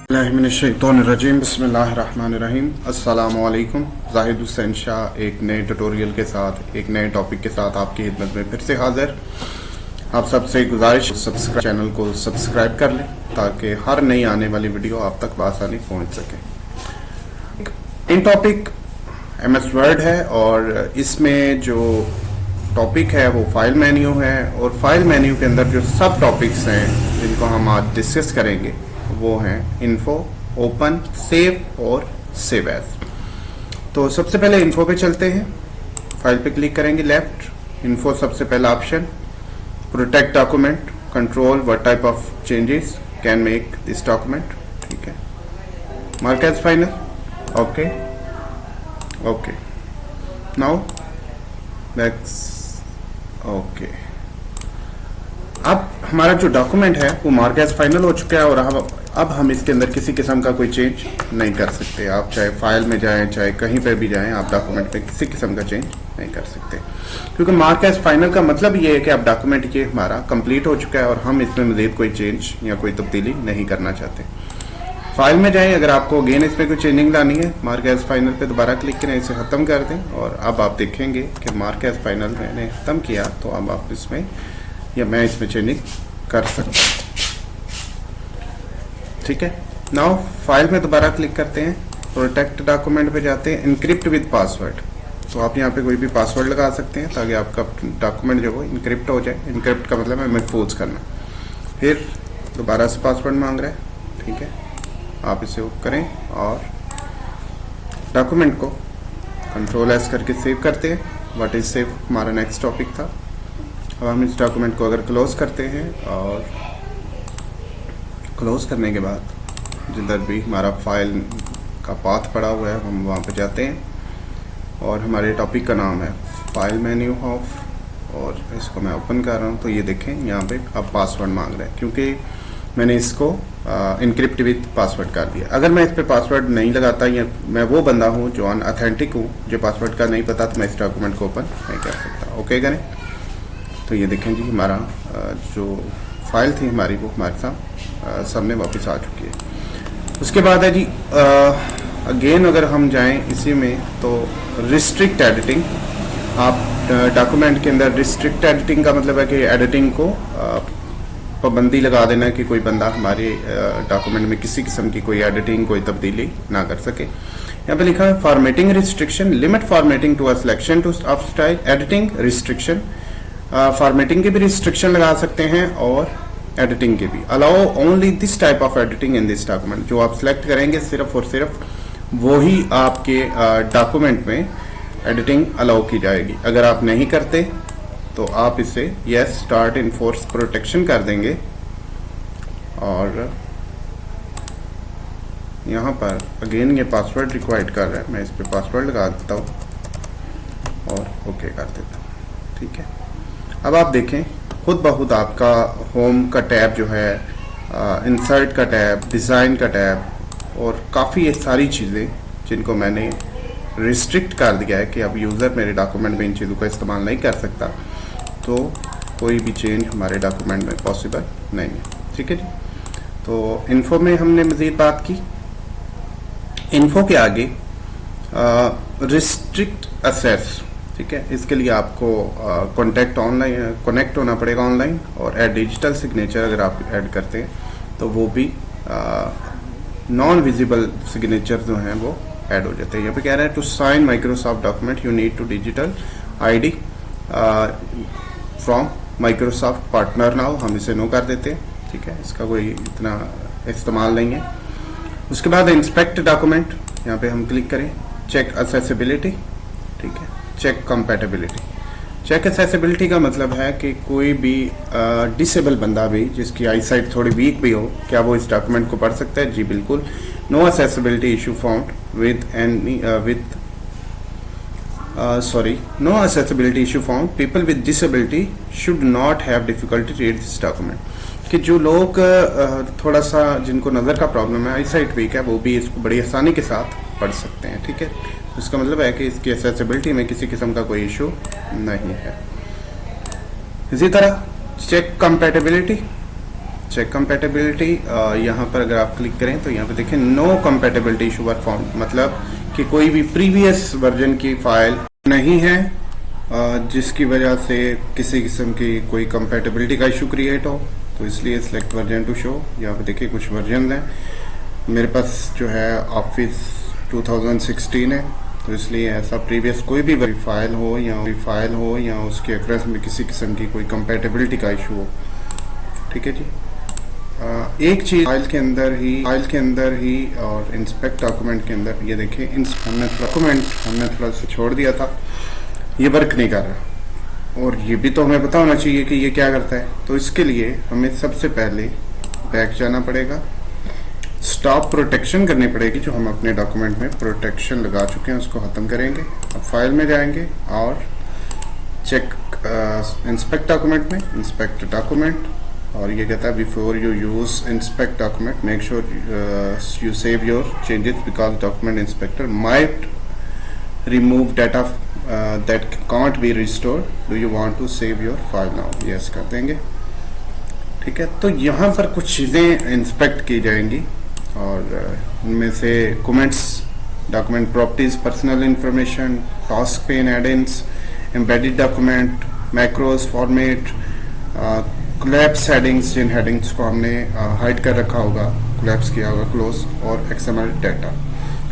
बिस्मिल्लाहिर्रहमानिर्रहीम बिस्मिल्लाहिर्रहमानिर्रहीम अस्सलामुअलैकुम। जाहिद हुसैन शाह एक नए ट्यूटोरियल के साथ एक नए टॉपिक के साथ आपकी खिदमत में फिर से हाजिर। आप सबसे गुजारिश चैनल को सब्सक्राइब कर लें ताकि हर नई आने वाली वीडियो आप तक बआसानी पहुंच सके। इन टॉपिक MS वर्ड है और इसमें जो टॉपिक है वो फाइल मेन्यू है और फाइल मेन्यू के अंदर जो सब टॉपिक्स हैं जिनको हम आज डिस्कस करेंगे वो हैं इन्फो, ओपन, सेव और सेव एज। तो सबसे पहले इन्फो पे चलते हैं। फाइल पे क्लिक करेंगे लेफ्ट, इन्फो सबसे पहला option, protect document, control what type of changes can make this document. ठीक है, mark as final, okay okay. Now next, okay. अब हमारा जो डॉक्यूमेंट है वो मार्क एज फाइनल हो चुका है और अब हम इसके अंदर किसी किस्म का कोई चेंज नहीं कर सकते। आप चाहे फाइल में जाएं चाहे कहीं पर भी जाएं, आप डॉक्यूमेंट में किसी किस्म का चेंज नहीं कर सकते, क्योंकि मार्क एज फाइनल का मतलब ये है कि अब डॉक्यूमेंट ये हमारा कंप्लीट हो चुका है और हम इसमें मजीद कोई चेंज या कोई तब्दीली नहीं करना चाहते। फाइल में जाएं, अगर आपको अगेन इसमें कोई चेंजिंग लानी है मार्क एज फाइनल पे दोबारा क्लिक करें, इसे खत्म कर दें और अब आप देखेंगे कि मार्क एज फाइनल मैंने खत्म किया तो अब आप इसमें या मैं इसमें चेंजिंग कर सकता हूँ। ठीक है, नाउ फाइल में दोबारा क्लिक करते हैं, प्रोटेक्ट डॉक्यूमेंट पे जाते हैं, इनक्रिप्ट विद पासवर्ड। तो आप यहाँ पे कोई भी पासवर्ड लगा सकते हैं ताकि आपका डॉक्यूमेंट जो वो इनक्रिप्ट हो जाए। इनक्रिप्ट का मतलब है महफूज करना। फिर दोबारा से पासवर्ड मांग रहा है, ठीक है, आप इसे ओके करें और डॉक्यूमेंट को कंट्रोल एस करके सेव करते हैं। व्हाट इज सेव हमारा नेक्स्ट टॉपिक था। अब हम इस डॉक्यूमेंट को अगर क्लोज करते हैं और क्लोज करने के बाद जिधर भी हमारा फाइल का पाथ पड़ा हुआ है हम वहाँ पे जाते हैं और हमारे टॉपिक का नाम है फाइल मेन्यू ऑफ और इसको मैं ओपन कर रहा हूँ। तो ये देखें यहाँ पे अब पासवर्ड मांग रहा है क्योंकि मैंने इसको इनक्रिप्ट विद पासवर्ड कर दिया। अगर मैं इस पर पासवर्ड नहीं लगाता या मैं वो बंदा हूँ जो अनऑथेंटिक हूँ, जो पासवर्ड का नहीं पता, तो मैं इस डॉक्यूमेंट को ओपन नहीं कर सकता। ओके करें। तो ये देखें जी हमारा जो फाइल थी हमारी वो हमारे सामने वापस आ चुकी है। उसके बाद है जी अगेन अगर हम जाएं इसी में तो रिस्ट्रिक्ट एडिटिंग। आप डॉक्यूमेंट के अंदर रिस्ट्रिक्ट एडिटिंग का मतलब है कि एडिटिंग को पाबंदी लगा देना कि कोई बंदा हमारे डॉक्यूमेंट में किसी किस्म की कोई एडिटिंग कोई तब्दीली ना कर सके। यहाँ पे लिखा है formatting restriction, limit formatting to a selection to of style, editing restriction. Formatting के भी रिस्ट्रिक्शन लगा सकते हैं और एडिटिंग के भी। Allow only this type of editing in this document. जो आप सिलेक्ट करेंगे सिर्फ और सिर्फ वही आपके डॉक्यूमेंट में एडिटिंग अलाउ की जाएगी। अगर आप नहीं करते तो आप इसे यस स्टार्ट इनफोर्स प्रोटेक्शन कर देंगे और यहाँ पर अगेन ये पासवर्ड रिक्वायर्ड कर रहा है, मैं इस पर पासवर्ड लगा देता हूँ और ओके कर देता हूँ। ठीक है, अब आप देखें खुद ब खुद आपका होम का टैब जो है, इंसर्ट का टैब, डिज़ाइन का टैब और काफ़ी सारी चीज़ें जिनको मैंने रिस्ट्रिक्ट कर दिया है कि अब यूज़र मेरे डॉक्यूमेंट में इन चीज़ों का इस्तेमाल नहीं कर सकता, तो कोई भी चेंज हमारे डॉक्यूमेंट में पॉसिबल नहीं है। ठीक है जी, तो इन्फो में हमने मज़ीद बात की। इन्फो के आगे रिस्ट्रिक्ट एक्सेस। ठीक है, इसके लिए आपको कनेक्ट होना पड़ेगा ऑनलाइन और ऐड डिजिटल सिग्नेचर अगर आप ऐड करते हैं तो वो भी नॉन विजिबल सिग्नेचर जो हैं वो ऐड हो जाते हैं। यहाँ पे कह रहा है to sign Microsoft document you need to digital ID from Microsoft partner now, हम इसे नो कर देते हैं। ठीक है, इसका कोई इतना इस्तेमाल नहीं है। उसके बाद इंस्पेक्ट डॉक्यूमेंट, यहाँ पे हम क्लिक करें, चेक एक्सेसिबिलिटी। ठीक है, चेक कंपैटिबिलिटी। चेक एक्सेसिबिलिटी का मतलब है कि कोई भी डिसेबल बंदा भी जिसकी आई साइट थोड़ी वीक भी हो, क्या वो इस डॉक्यूमेंट को पढ़ सकता है? जी बिल्कुल। No accessibility issue found with any no accessibility issue found, people with disability should not have difficulty to read this document। कि जो लोग थोड़ा सा जिनको नज़र का प्रॉब्लम है, आई साइट वीक है, वो भी इसको बड़ी आसानी के साथ पढ़ सकते हैं। ठीक है, इसका मतलब है कि इसकी एक्सेसिबिलिटी में किसी किस्म का कोई इशू नहीं है। इसी तरह चेक कंपैटिबिलिटी, चेक कंपैटिबिलिटी, यहाँ पर अगर आप क्लिक करें तो यहाँ पे देखें no compatibility issue were found, मतलब कि कोई भी प्रीवियस वर्जन की फाइल नहीं है जिसकी वजह से किसी किस्म की कोई कंपैटिबिलिटी का इशू क्रिएट हो। तो इसलिए सिलेक्ट वर्जन टू शो, यहाँ पे देखिए कुछ वर्जन हैं मेरे पास जो है ऑफिस 2016 है, तो इसलिए ऐसा प्रीवियस कोई भी फाइल हो या उसके एक्रेस में किसी किस्म की कोई कंपैटिबिलिटी का इशू हो। ठीक है जी। एक चीज फाइल के अंदर ही और इंस्पेक्ट डॉक्यूमेंट के अंदर, ये देखिए हमने थोड़ा सा छोड़ दिया था, ये वर्क नहीं कर रहा, और ये भी तो हमें पता होना चाहिए कि ये क्या करता है। तो इसके लिए हमें सबसे पहले बैक जाना पड़ेगा, स्टॉप प्रोटेक्शन करनी पड़ेगी, जो हम अपने डॉक्यूमेंट में प्रोटेक्शन लगा चुके हैं उसको खत्म करेंगे। अब फाइल में जाएंगे और चेक इंस्पेक्ट डॉक्यूमेंट में इंस्पेक्ट डॉक्यूमेंट, और ये कहता है before you use inspect document make sure you save your changes because document inspector might remove data that can't be restored, do you want to save your file now, yes कर देंगे। ठीक है, तो यहाँ पर कुछ चीज़ें इंस्पेक्ट की जाएंगी और उनमें से comments, document properties, personal information, task pane, add-ins, embedded document, macros, format, collapse headings, जिन हेडिंग्स को हमने हाइड कर रखा होगा, कोलैप्स किया होगा, क्लोज, और एक्सएमएल डाटा।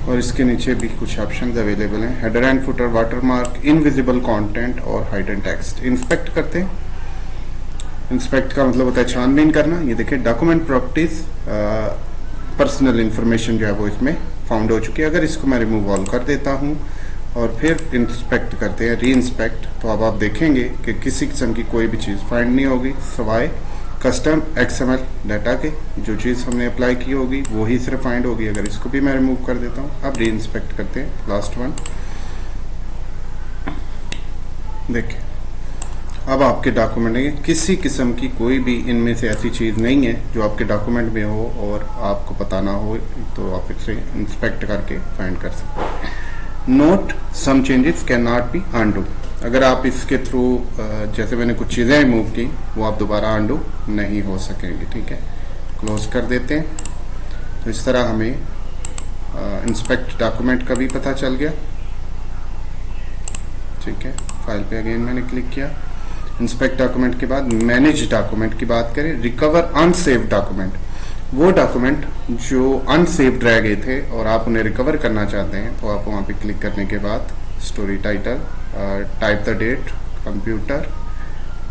और इसके नीचे भी कुछ ऑप्शंस अवेलेबल हैं, header and footer, watermark, invisible content और हाइडन टेक्स्ट। इंस्पेक्ट करते हैं, इंस्पेक्ट का मतलब होता है छानबीन करना। ये देखिए डॉक्यूमेंट प्रॉपर्टीज, पर्सनल इंफॉर्मेशन जो है वो इसमें फाउंड हो चुकी है। अगर इसको मैं रिमूव ऑल कर देता हूँ और फिर इंस्पेक्ट करते हैं, री इंस्पेक्ट, तो अब आप देखेंगे कि किसी किस्म की कोई भी चीज़ फाइंड नहीं होगी सवाए कस्टम एक्सएमएल डाटा के। जो चीज़ हमने अप्लाई की होगी वो ही सिर्फ फाइंड होगी। अगर इसको भी मैं रिमूव कर देता हूँ, अब री इंस्पेक्ट करते हैं, लास्ट वन। देखिए अब आपके डॉक्यूमेंट में किसी किस्म की कोई भी इनमें से ऐसी चीज़ नहीं है जो आपके डॉक्यूमेंट में हो और आपको पता ना हो, तो आप इसे इंस्पेक्ट करके फाइंड कर सकते हैं। Note some changes can not be undo, अगर आप इसके थ्रू जैसे मैंने कुछ चीज़ें रिमूव की वो आप दोबारा अनडू नहीं हो सकेंगे। ठीक है, क्लोज कर देते हैं। तो इस तरह हमें इंस्पेक्ट डॉक्यूमेंट का भी पता चल गया। ठीक है, फाइल पे अगेन मैंने क्लिक किया। इंस्पेक्ट डॉक्यूमेंट के बाद मैनेज डॉक्यूमेंट की बात करें, रिकवर अनसेव्ड डॉक्यूमेंट, वो डॉक्यूमेंट जो अनसेव्ड रह गए थे और आप उन्हें रिकवर करना चाहते हैं, तो आप वहाँ पे क्लिक करने के बाद story title, type the date, computer,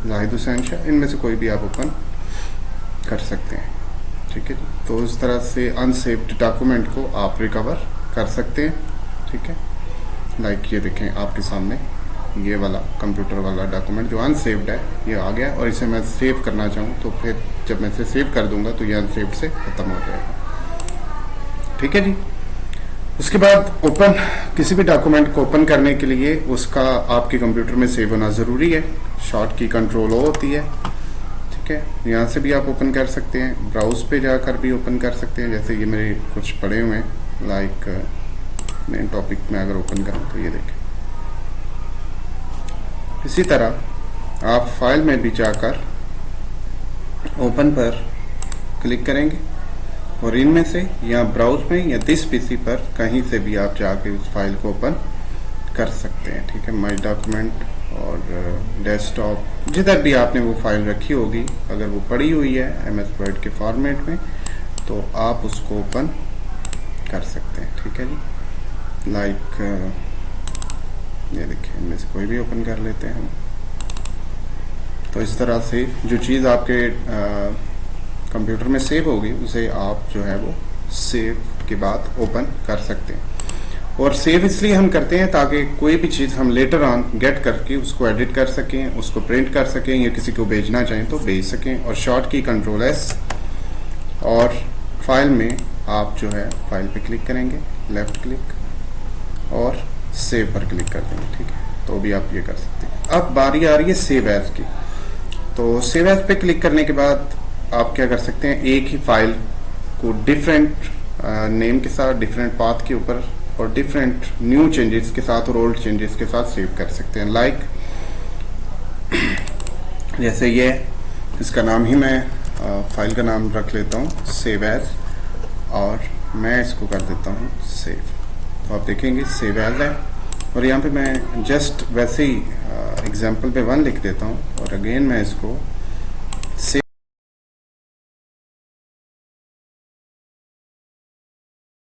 Zahid Hussain Shah, इनमें से कोई भी आप ओपन कर सकते हैं। ठीक है, तो इस तरह से अनसेव्ड डॉक्यूमेंट को आप रिकवर कर सकते हैं। ठीक है, लाइक ये देखें आपके सामने ये वाला कंप्यूटर वाला डॉक्यूमेंट जो अनसेव्ड है ये आ गया, और इसे मैं सेव करना चाहूँ तो फिर जब मैं इसे सेव कर दूंगा तो ये अनसेव्ड से ख़त्म हो जाएगा। ठीक है जी। उसके बाद ओपन, किसी भी डॉक्यूमेंट को ओपन करने के लिए उसका आपके कंप्यूटर में सेव होना ज़रूरी है। शॉर्ट की कंट्रोल ओ होती है। ठीक है, यहाँ से भी आप ओपन कर सकते हैं, ब्राउज पे जाकर भी ओपन कर सकते हैं। जैसे ये मेरे कुछ पड़े हुए हैं, लाइक मेन टॉपिक में अगर ओपन करूँ तो ये देखें। इसी तरह आप फाइल में भी जाकर ओपन पर क्लिक करेंगे और इनमें से या ब्राउज में या दिस पीसी पर कहीं से भी आप जाके उस फाइल को ओपन कर सकते हैं। ठीक है, माई डॉक्यूमेंट और डेस्कटॉप, जिधर भी आपने वो फाइल रखी होगी, अगर वो पड़ी हुई है एमएस वर्ड के फॉर्मेट में, तो आप उसको ओपन कर सकते हैं। ठीक है जी, लाइक ये देखिए इनमें से कोई भी ओपन कर लेते हैं हम। तो इस तरह से जो चीज़ आपके कंप्यूटर में सेव होगी उसे आप जो है वो सेव के बाद ओपन कर सकते हैं। और सेव इसलिए हम करते हैं ताकि कोई भी चीज़ हम लेटर ऑन गेट करके उसको एडिट कर सकें, उसको प्रिंट कर सकें, या किसी को भेजना चाहें तो भेज सकें। और शॉर्ट की कंट्रोल एस, और फाइल में आप जो है फाइल पे क्लिक करेंगे, लेफ्ट क्लिक, और सेव पर क्लिक कर देंगे। ठीक है, तो भी आप ये कर सकते हैं। अब बारी आ रही है सेव एज की। तो सेव एज पे क्लिक करने के बाद आप क्या कर सकते हैं, एक ही फाइल को डिफरेंट नेम के साथ, डिफरेंट पाथ के ऊपर और डिफरेंट न्यू चेंजेस के साथ और ओल्ड चेंजेस के साथ सेव कर सकते हैं। लाइक जैसे ये, इसका नाम ही मैं फाइल का नाम रख लेता हूँ सेव एज, और मैं इसको कर देता हूँ सेव। तो आप देखेंगे सेव एज है, और यहाँ पे मैं जस्ट वैसे ही एग्जाम्पल पे 1 लिख देता हूँ, और अगेन मैं इसको